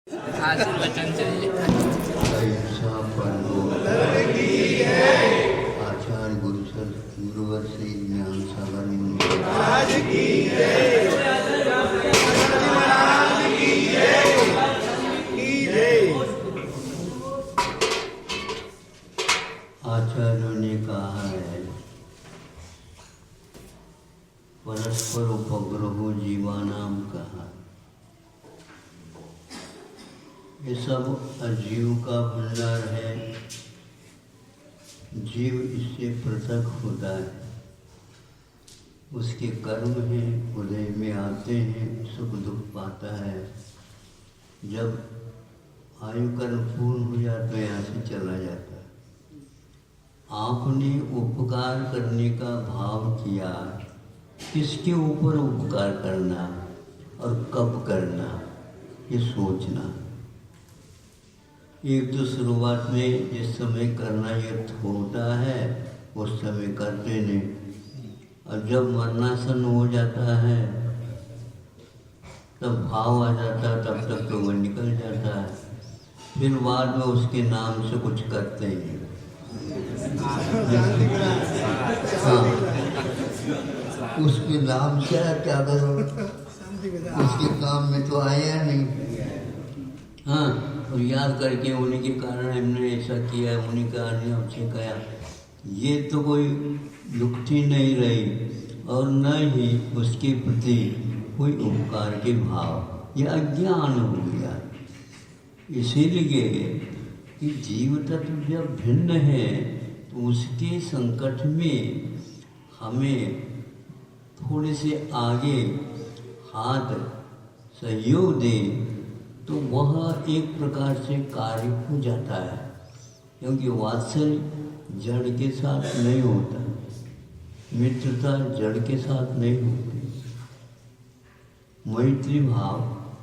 आशीर्वचन चाहिए। ऐसा पर्व आचार्य गुरुसर गुरुवर से ज्ञान सागर आचार्यों ने कहा है, परस्पर उपग्रहो जीवानाम कहा। ये सब अजीव का भंडार है। जीव इससे पृथक होता है, उसके कर्म हैं, उदय में आते हैं, सुख दुख पाता है। जब आयु कर्म पूर्ण हो जाता है, यहाँ से चला जाता है। आपने उपकार करने का भाव किया, किसके ऊपर उपकार करना और कब करना, ये सोचना। एक तो शुरुआत में जिस समय करना ये होता है उस समय करते नहीं, और जब मरनासन हो जाता है तब भाव आ जाता है, तब तक तो वो निकल जाता है। फिर बाद में उसके नाम से कुछ करते हैं। हाँ, उसके नाम से क्या करो, उसके काम में तो आया नहीं। हाँ, और याद करके उन्हीं के कारण हमने ऐसा किया, उन्हीं के कारण हमसे कहा, ये तो कोई युक्ति नहीं रही और न ही उसके प्रति कोई उपकार के भाव, ये अज्ञान हो गया। इसीलिए कि जीव तत्व जब भिन्न है तो उसके संकट में हमें थोड़े से आगे हाथ सहयोग दें तो वह एक प्रकार से कार्य हो जाता है, क्योंकि वात्सल्य जड़ के साथ नहीं होता, मित्रता जड़ के साथ नहीं होती। मैत्री भाव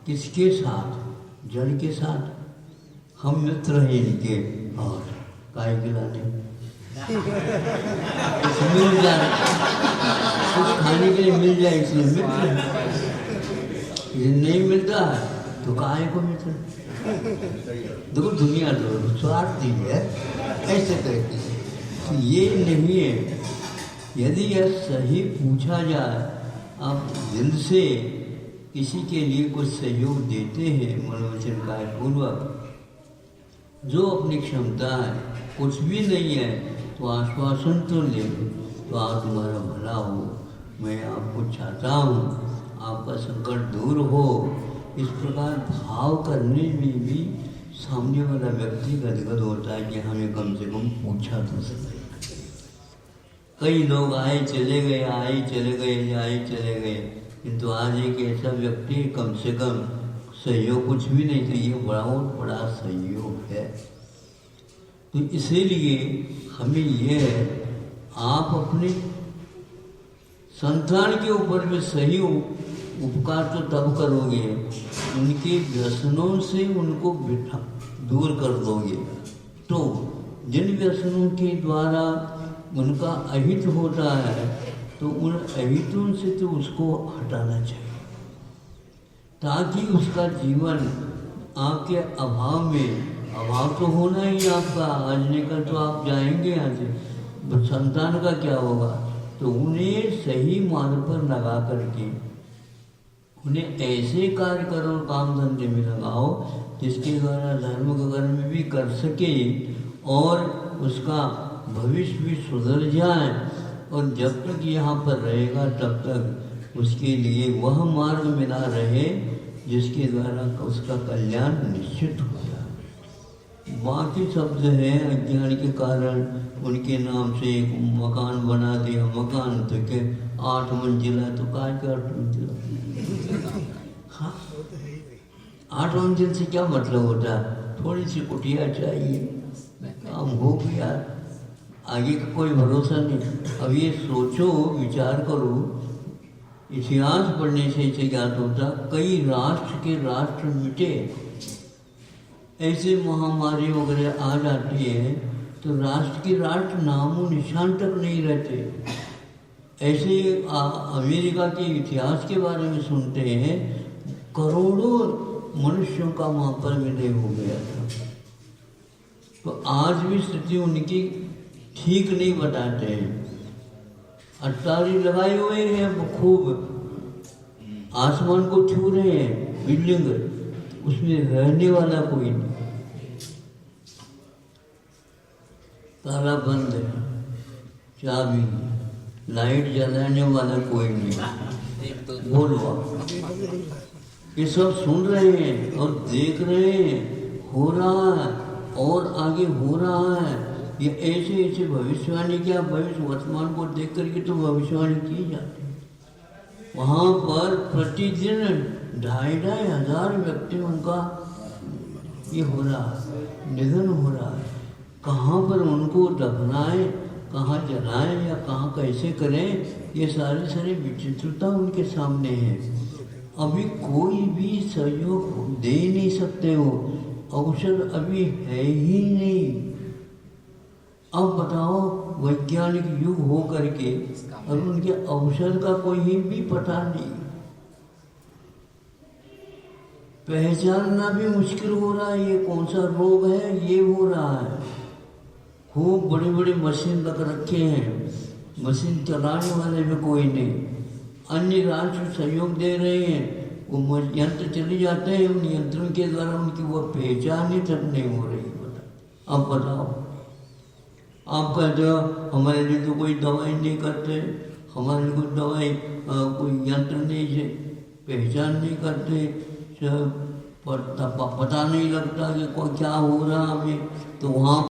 किसके साथ? जड़ के साथ। हम मित्र हैं इनके, और काय गिलाने कुछ मिल जाए, कुछ खाने के लिए मिल जाए इसलिए मित्र। ये नहीं मिलता है तो काय को मित्र। देखो दुनिया तो स्वार्थी है, ऐसे कहती है। तो ये नहीं है। यदि यह सही पूछा जाए, आप दिल से किसी के लिए कुछ सहयोग देते हैं मनोवचन काय पूर्वक, जो अपनी क्षमता है, कुछ भी नहीं है तो आश्वासन तो ले, तो आप तुम्हारा भला हो, मैं आपको चाहता हूँ, आपका संकट दूर हो। इस प्रकार भाव करने में भी सामने वाला व्यक्ति गदगद होता है कि हमें कम से कम पूछा तो सही। कई लोग आए चले गए, आए चले गए, आए चले गए, किंतु आज एक ऐसा व्यक्ति कम से कम सहयोग कुछ भी नहीं, तो ये बहुत बड़ा सहयोग है। तो इसीलिए हमें ये है, आप अपने संतान के ऊपर भी सही उपकार तो तब करोगे, उनके व्यसनों से उनको दूर कर दोगे। तो जिन व्यसनों के द्वारा उनका अहित होता है, तो उन अहितों से तो उसको हटाना चाहिए, ताकि उसका जीवन आपके अभाव में, अभाव तो होना ही आपका, आज निकल तो आप जाएंगे यहाँ से, संतान का क्या होगा। तो उन्हें सही मार्ग पर लगा करके उन्हें ऐसे कार्य करो, काम धंधे में लगाओ जिसके द्वारा धर्म कर्म भी कर सके और उसका भविष्य भी सुधर जाए, और जब तक यहाँ पर रहेगा तब तक उसके लिए वह मार्ग मिला रहे जिसके द्वारा उसका कल्याण निश्चित हो जाए। बाकी शब्द हैं अज्ञान के कारण, उनके नाम से एक मकान बना दिया, मकान तो के 8 मंजिला, तो काय का 8 मंजिला। हाँ, 8 मंजिल से क्या मतलब होता है? थोड़ी सी कुटिया चाहिए, काम हो गया, आगे का कोई भरोसा नहीं। अब ये सोचो, विचार करो, इतिहास पढ़ने से इसे ज्ञात होता, कई राष्ट्र के राष्ट्र मिटे, ऐसे महामारी वगैरह आ जाती है तो राष्ट्र के राष्ट्र नामो निशान तक नहीं रहते। ऐसे अमेरिका के इतिहास के बारे में सुनते हैं, करोड़ों मनुष्यों का वहाँ पर विलय हो गया था। तो आज भी स्थिति उनकी ठीक नहीं बताते हैं। अट्टारी लगाए हुए हैं वो खूब, आसमान को छू रहे हैं बिल्डिंग, उसमें रहने वाला कोई नहीं, ताला बंद है, चाबी, लाइट जलाने वाला कोई नहीं। बोलो आप, ये सब सुन रहे हैं और देख रहे हैं, हो रहा है और आगे हो रहा है। ये ऐसे ऐसे भविष्यवाणी, क्या भविष्य वर्तमान को देख करके तो भविष्यवाणी की जाती है। वहाँ पर प्रतिदिन 2,500 हजार व्यक्तियों का ये हो रहा है, निधन हो रहा है। कहाँ पर उनको दफनाएं, कहाँ जलाएं या कहाँ कैसे करें, ये सारी विचित्रता उनके सामने है। अभी कोई भी सहयोग दे नहीं सकते हो, अवसर अभी है ही नहीं। अब बताओ, वैज्ञानिक युग हो करके और उनके अवसर का कोई भी पता नहीं, पहचानना भी मुश्किल हो रहा है ये कौन सा रोग है, ये हो रहा है। खूब बड़ी बड़ी मशीन लग रखे हैं, मशीन चलाने वाले भी कोई नहीं। अन्य राष्ट्र सहयोग दे रहे हैं, वो यंत्र चले जाते हैं, उन यंत्रों के द्वारा उनकी वो पहचान ही तक नहीं हो रही। अब बताओ, आप कहते हो हमारे लिए तो कोई दवाई नहीं करते, हमारे लिए कोई दवाई कोई यंत्र नहीं है, पहचान नहीं करते, पता नहीं लगता कि कोई क्या हो रहा हमें। तो वहाँ